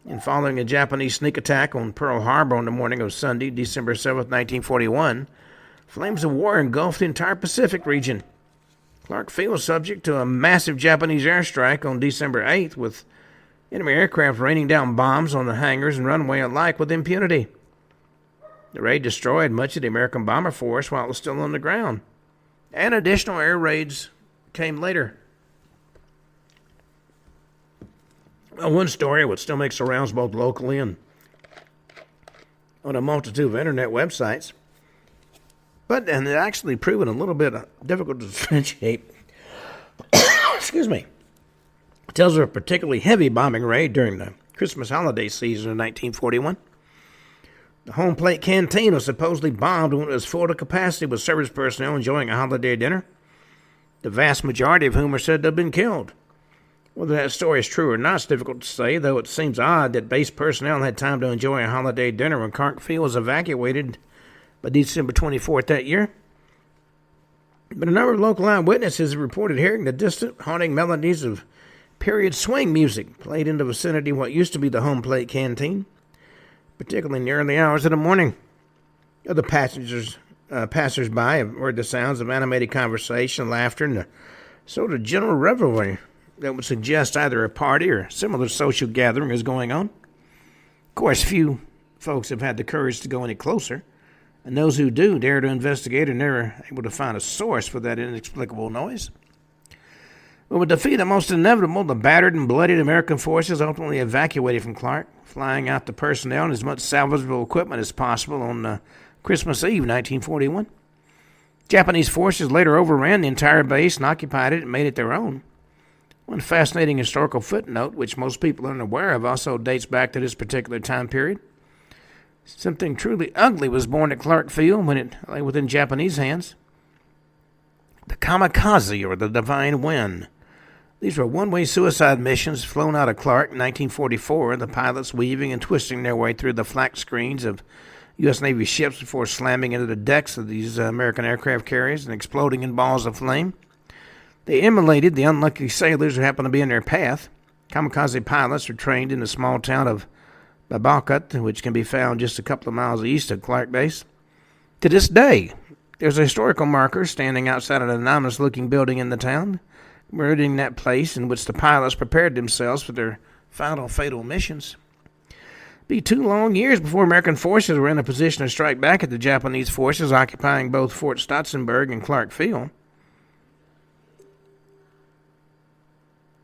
And following a Japanese sneak attack on Pearl Harbor on the morning of Sunday, December 7, 1941, flames of war engulfed the entire Pacific region. Clark Field was subject to a massive Japanese airstrike on December 8th, with enemy aircraft raining down bombs on the hangars and runway alike with impunity. The raid destroyed much of the American bomber force while it was still on the ground, and additional air raids came later. Well, one story which still makes the rounds both locally and on a multitude of internet websites, but and it's actually proven a little bit difficult to differentiate. Excuse me. It tells of a particularly heavy bombing raid during the Christmas holiday season of 1941. The home plate canteen was supposedly bombed when it was full to capacity with service personnel enjoying a holiday dinner, the vast majority of whom are said to have been killed. Whether that story is true or not is difficult to say, though it seems odd that base personnel had time to enjoy a holiday dinner when Clark Field was evacuated by December 24th that year. But a number of local eyewitnesses have reported hearing the distant, haunting melodies of period swing music played in the vicinity of what used to be the home plate canteen, particularly in the early hours of the morning. Other passers-by have heard the sounds of animated conversation, laughter, and a sort of general revelry that would suggest either a party or similar social gathering is going on. Of course, few folks have had the courage to go any closer, and those who do dare to investigate are never able to find a source for that inexplicable noise. But with defeat almost inevitable, the battered and bloodied American forces ultimately evacuated from Clark, flying out the personnel and as much salvageable equipment as possible on Christmas Eve, 1941. Japanese forces later overran the entire base and occupied it and made it their own. One fascinating historical footnote, which most people are unaware of, also dates back to this particular time period. Something truly ugly was born at Clark Field when it lay within Japanese hands. The kamikaze, or the divine wind. These were one-way suicide missions flown out of Clark in 1944, the pilots weaving and twisting their way through the flak screens of U.S. Navy ships before slamming into the decks of these American aircraft carriers and exploding in balls of flame. They immolated the unlucky sailors who happened to be in their path. Kamikaze pilots were trained in the small town of Babakut, which can be found just a couple of miles east of Clark Base. To this day, there's a historical marker standing outside an anonymous-looking building in the town, commemorating that place in which the pilots prepared themselves for their final fatal missions. Be 2 long years before American forces were in a position to strike back at the Japanese forces occupying both Fort Stotzenburg and Clark Field,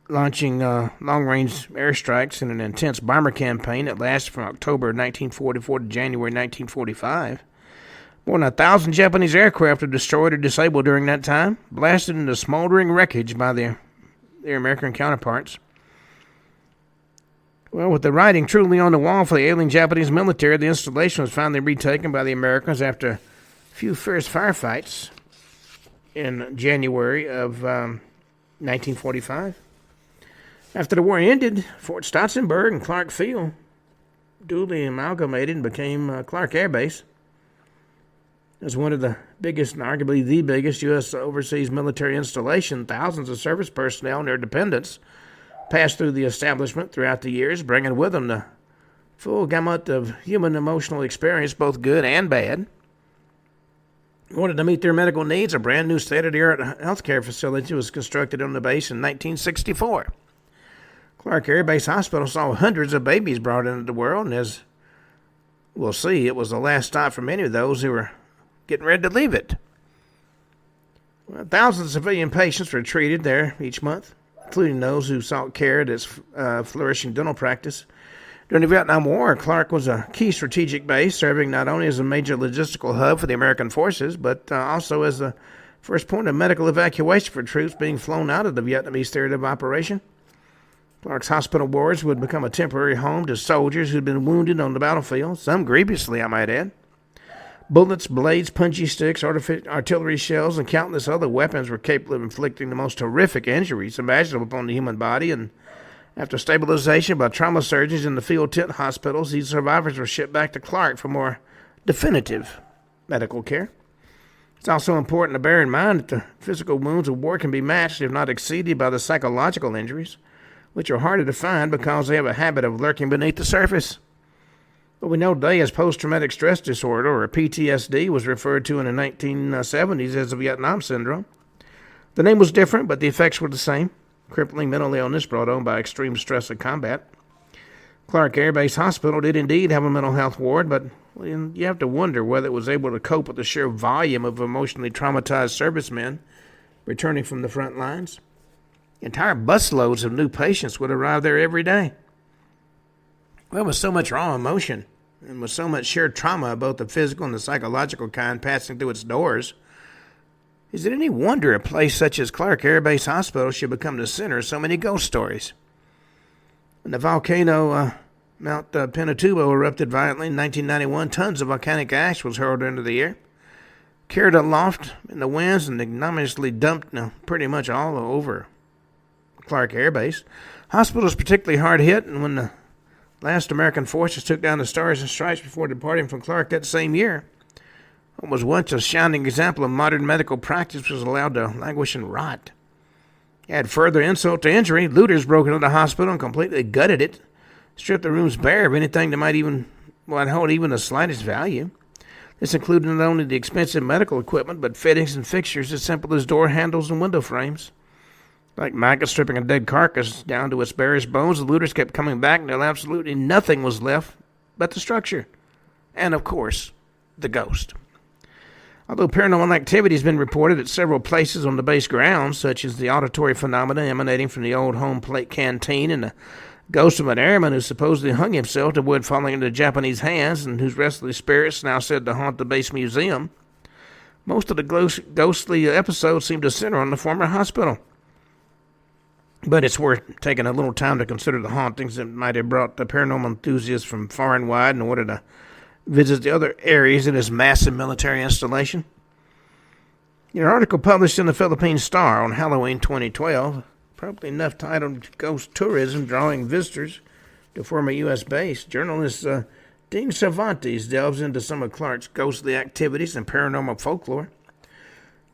launching long-range airstrikes in an intense bomber campaign that lasted from October 1944 to January 1945. More than 1,000 Japanese aircraft were destroyed or disabled during that time, blasted into smoldering wreckage by their American counterparts. Well, with the writing truly on the wall for the ailing Japanese military, the installation was finally retaken by the Americans after a few fierce firefights in January of 1945. After the war ended, Fort Stotzenburg and Clark Field duly amalgamated and became Clark Air Base. It was one of the biggest and arguably the biggest U.S. overseas military installation. Thousands of service personnel and their dependents passed through the establishment throughout the years, bringing with them the full gamut of human emotional experience, both good and bad. In order to meet their medical needs, a brand new state-of-the-art healthcare facility was constructed on the base in 1964. Clark Air Base Hospital saw hundreds of babies brought into the world, and as we'll see, it was the last stop for many of those who were getting ready to leave it. Well, thousands of civilian patients were treated there each month, including those who sought care at its flourishing dental practice. During the Vietnam War, Clark was a key strategic base, serving not only as a major logistical hub for the American forces, but also as the first point of medical evacuation for troops being flown out of the Vietnamese theater of operation. Clark's hospital wards would become a temporary home to soldiers who'd been wounded on the battlefield, some grievously, I might add. Bullets, blades, punchy sticks, artillery shells, and countless other weapons were capable of inflicting the most horrific injuries imaginable upon the human body, and after stabilization by trauma surgeons in the field tent hospitals, these survivors were shipped back to Clark for more definitive medical care. It's also important to bear in mind that the physical wounds of war can be matched, if not exceeded, by the psychological injuries, which are harder to find because they have a habit of lurking beneath the surface. What we know today as post-traumatic stress disorder, or PTSD, was referred to in the 1970s as the Vietnam Syndrome. The name was different, but the effects were the same. Crippling mental illness brought on by extreme stress in combat. Clark Air Base Hospital did indeed have a mental health ward, but you have to wonder whether it was able to cope with the sheer volume of emotionally traumatized servicemen returning from the front lines. Entire busloads of new patients would arrive there every day. Well, with so much raw emotion, and with so much sheer trauma, both the physical and the psychological kind, passing through its doors, is it any wonder a place such as Clark Air Base Hospital should become the center of so many ghost stories? When the volcano Mount Pinatubo erupted violently in 1991, tons of volcanic ash was hurled into the air, carried aloft in the winds, and ignominiously dumped pretty much all over Clark Air Base. Hospital was particularly hard hit, and when the last American forces took down the Stars and Stripes before departing from Clark that same year, what was once a shining example of modern medical practice was allowed to languish and rot. Add further insult to injury, looters broke into the hospital and completely gutted it, stripped the rooms bare of anything that might hold even the slightest value. This included not only the expensive medical equipment, but fittings and fixtures as simple as door handles and window frames. Like maggots stripping a dead carcass down to its barest bones, the looters kept coming back until absolutely nothing was left but the structure. and, of course, the ghost. Although paranormal activity has been reported at several places on the base grounds, such as the auditory phenomena emanating from the old home plate canteen and the ghost of an airman who supposedly hung himself to wood falling into Japanese hands and whose restless spirits now said to haunt the base museum, most of the ghostly episodes seem to center on the former hospital. But it's worth taking a little time to consider the hauntings that might have brought the paranormal enthusiasts from far and wide in order to visit the other areas in this massive military installation. An article published in the Philippine Star on Halloween 2012, probably enough titled Ghost Tourism Drawing Visitors to Former U.S. Base, journalist Dean Cervantes delves into some of Clark's ghostly activities and paranormal folklore.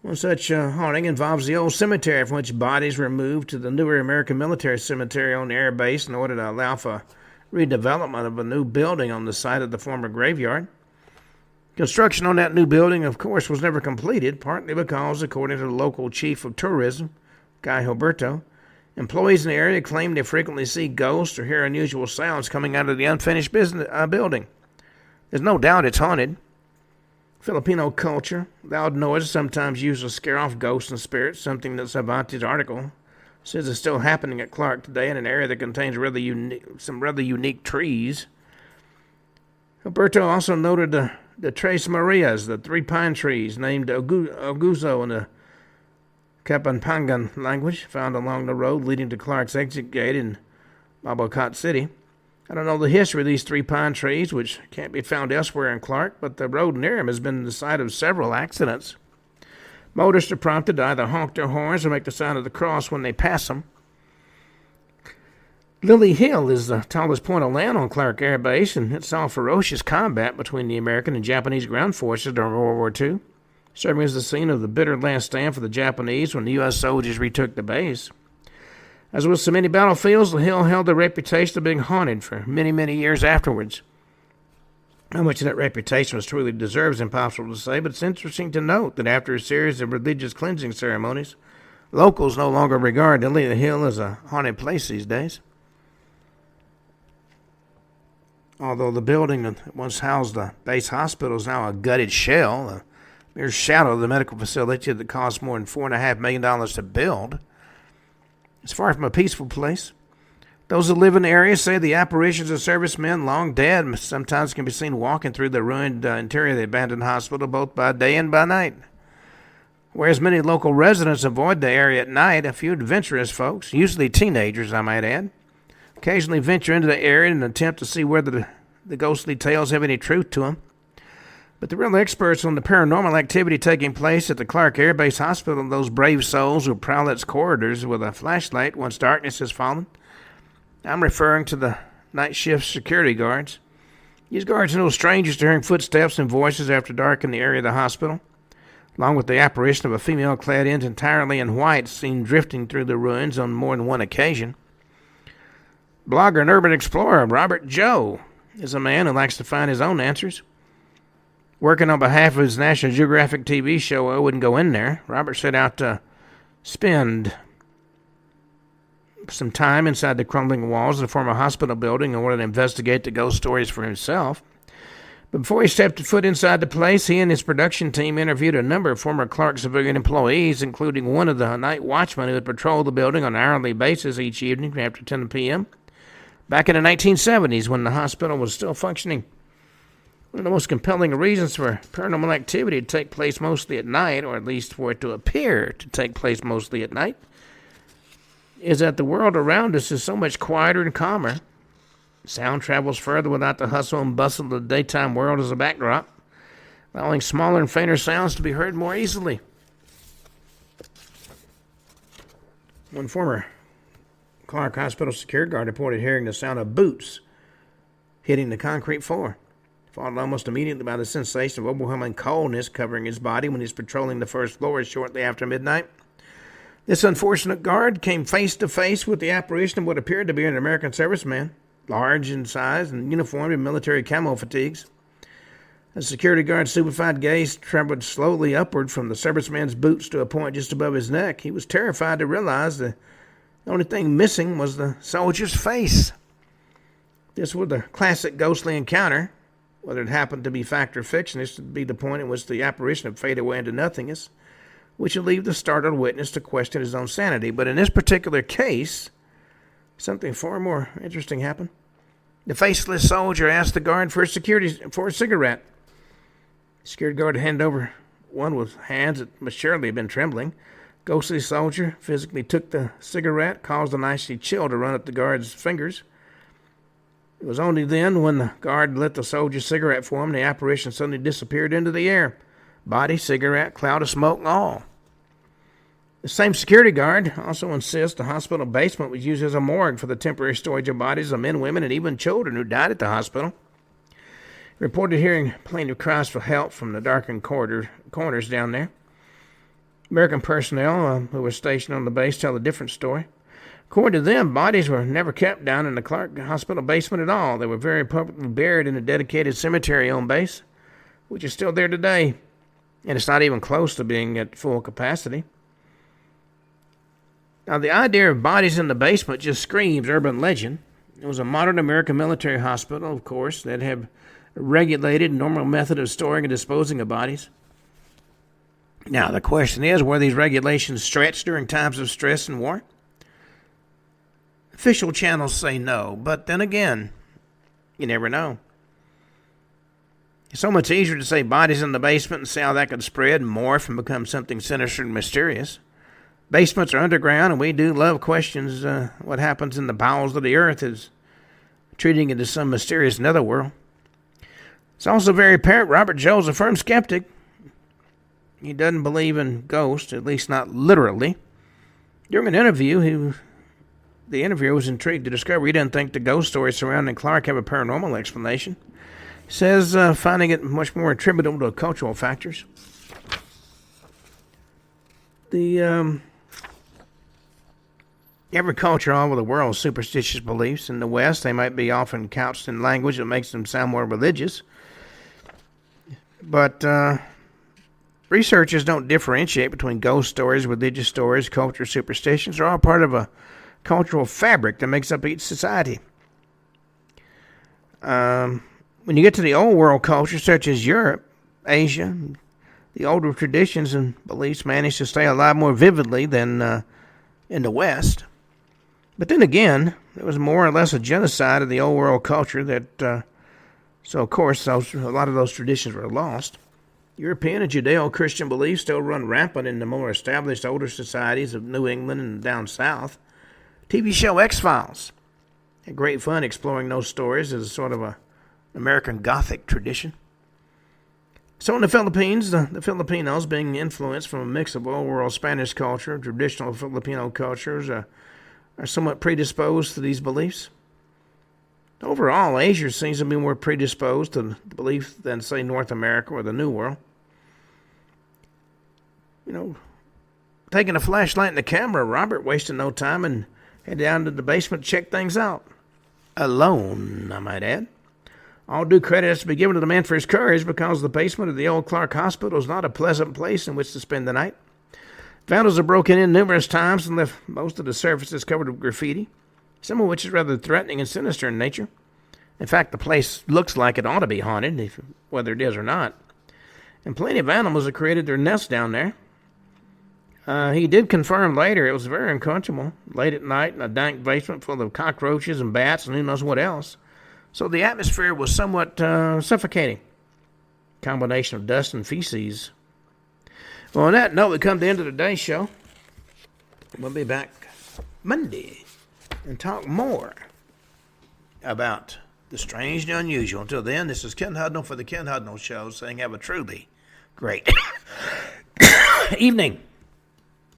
One such haunting involves the old cemetery from which bodies were moved to the newer American military cemetery on the air base in order to allow for redevelopment of a new building on the site of the former graveyard. Construction on that new building, of course, was never completed, partly because, according to the local chief of tourism, Guy Gilberto, employees in the area claim they frequently see ghosts or hear unusual sounds coming out of the unfinished building. There's no doubt it's haunted. Filipino culture, loud noises sometimes used to scare off ghosts and spirits, something that Cervantes' article says is still happening at Clark today in an area that contains some rather unique trees. Alberto also noted the Tres Marias, the three pine trees named Augusto in the Kapampangan language, found along the road leading to Clark's exit gate in Babacat City. I don't know the history of these three pine trees, which can't be found elsewhere in Clark, but the road near them has been the site of several accidents. Motorists are prompted to either honk their horns or make the sign of the cross when they pass them. Lily Hill is the tallest point of land on Clark Air Base, and it saw ferocious combat between the American and Japanese ground forces during World War II, serving as the scene of the bitter last stand for the Japanese when the U.S. soldiers retook the base. As with so many battlefields, the hill held the reputation of being haunted for many, many years afterwards. How much of that reputation was truly deserved is impossible to say, but it's interesting to note that after a series of religious cleansing ceremonies, locals no longer regard Lily Hill as a haunted place these days. Although the building that once housed the base hospital is now a gutted shell, a mere shadow of the medical facility that cost more than $4.5 million to build, it's far from a peaceful place. Those who live in the area say the apparitions of servicemen long dead sometimes can be seen walking through the ruined interior of the abandoned hospital both by day and by night. Whereas many local residents avoid the area at night, a few adventurous folks, usually teenagers I might add, occasionally venture into the area in an attempt to see whether the ghostly tales have any truth to them. But the real experts on the paranormal activity taking place at the Clark Air Base Hospital are those brave souls who prowl its corridors with a flashlight once darkness has fallen. I'm referring to the night shift security guards. These guards are no strangers to hearing footsteps and voices after dark in the area of the hospital, along with the apparition of a female clad entirely in white seen drifting through the ruins on more than one occasion. Blogger and urban explorer Robert Joe is a man who likes to find his own answers. Working on behalf of his National Geographic TV show, I Wouldn't Go In There, Robert set out to spend some time inside the crumbling walls of the former hospital building in order to investigate the ghost stories for himself. But before he stepped foot inside the place, he and his production team interviewed a number of former Clark civilian employees, including one of the night watchmen who had patrolled the building on an hourly basis each evening after 10 p.m. back in the 1970s when the hospital was still functioning. One of the most compelling reasons for paranormal activity to take place mostly at night, or at least for it to appear to take place mostly at night, is that the world around us is so much quieter and calmer. Sound travels further without the hustle and bustle of the daytime world as a backdrop, allowing smaller and fainter sounds to be heard more easily. One former Clark Hospital security guard reported hearing the sound of boots hitting the concrete floor, followed almost immediately by the sensation of overwhelming coldness covering his body when he was patrolling the first floor shortly after midnight. This unfortunate guard came face to face with the apparition of what appeared to be an American serviceman, large in size and uniformed in military camo fatigues. The security guard's stupefied gaze traveled slowly upward from the serviceman's boots to a point just above his neck. He was terrified to realize the only thing missing was the soldier's face. This was the classic ghostly encounter Whether it happened to be fact or fiction, this would be the point at which the apparition would fade away into nothingness, which would leave the startled witness to question his own sanity. But in this particular case, something far more interesting happened. The faceless soldier asked the guard for a cigarette. The security guard handed over one with hands that must surely have been trembling. Ghostly soldier physically took the cigarette, caused an icy chill to run up the guard's fingers. It was only then, when the guard lit the soldier's cigarette for him, the apparition suddenly disappeared into the air. Body, cigarette, cloud of smoke, and all. The same security guard also insists the hospital basement was used as a morgue for the temporary storage of bodies of men, women, and even children who died at the hospital. He reported hearing plaintive cries for help from the darkened corners down there. American personnel who were stationed on the base tell a different story. According to them, bodies were never kept down in the Clark Hospital basement at all. They were very publicly buried in a dedicated cemetery on base, which is still there today, and it's not even close to being at full capacity. Now, the idea of bodies in the basement just screams urban legend. It was a modern American military hospital, of course, that had a regulated normal method of storing and disposing of bodies. Now, the question is, were these regulations stretched during times of stress and war? Official channels say no, but then again, you never know. It's so much easier to say bodies in the basement and see how that could spread and morph and become something sinister and mysterious. Basements are underground, and we do love questions. What happens in the bowels of the earth is treating it as some mysterious netherworld. It's also very apparent Robert Joe's a firm skeptic. He doesn't believe in ghosts, at least not literally. During an interview, the interviewer was intrigued to discover he didn't think the ghost stories surrounding Clark have a paranormal explanation. He says finding it much more attributable to cultural factors. Every culture all over the world has superstitious beliefs. In the West, they might be often couched in language that makes them sound more religious. But researchers don't differentiate between ghost stories, religious stories, culture, superstitions. They're all part of a cultural fabric that makes up each society. When you get to the old world culture, such as Europe, Asia, the older traditions and beliefs manage to stay alive more vividly than in the West. But then again, there was more or less a genocide of the old world culture that, so of course, a lot of those traditions were lost. European and Judeo-Christian beliefs still run rampant in the more established older societies of New England and down south. TV show X-Files had great fun exploring those stories as a sort of a American Gothic tradition. So in the Philippines, the Filipinos, being influenced from a mix of old-world Spanish culture, traditional Filipino cultures, are somewhat predisposed to these beliefs. Overall, Asia seems to be more predisposed to the belief than, say, North America or the New World. Taking a flashlight and a camera, Robert wasted no time and headed down to the basement to check things out. Alone, I might add. All due credit has to be given to the man for his courage, because the basement of the old Clark Hospital is not a pleasant place in which to spend the night. Vandals have broken in numerous times and left most of the surfaces covered with graffiti, some of which is rather threatening and sinister in nature. In fact, the place looks like it ought to be haunted, whether it is or not. And plenty of animals have created their nests down there. He did confirm later it was very uncomfortable, late at night in a dank basement full of cockroaches and bats and who knows what else. So the atmosphere was somewhat suffocating. Combination of dust and feces. Well, on that note, we come to the end of today's show. We'll be back Monday and talk more about the strange and unusual. Until then, this is Ken Hudnall for the Ken Hudnall Show, saying have a truly great evening.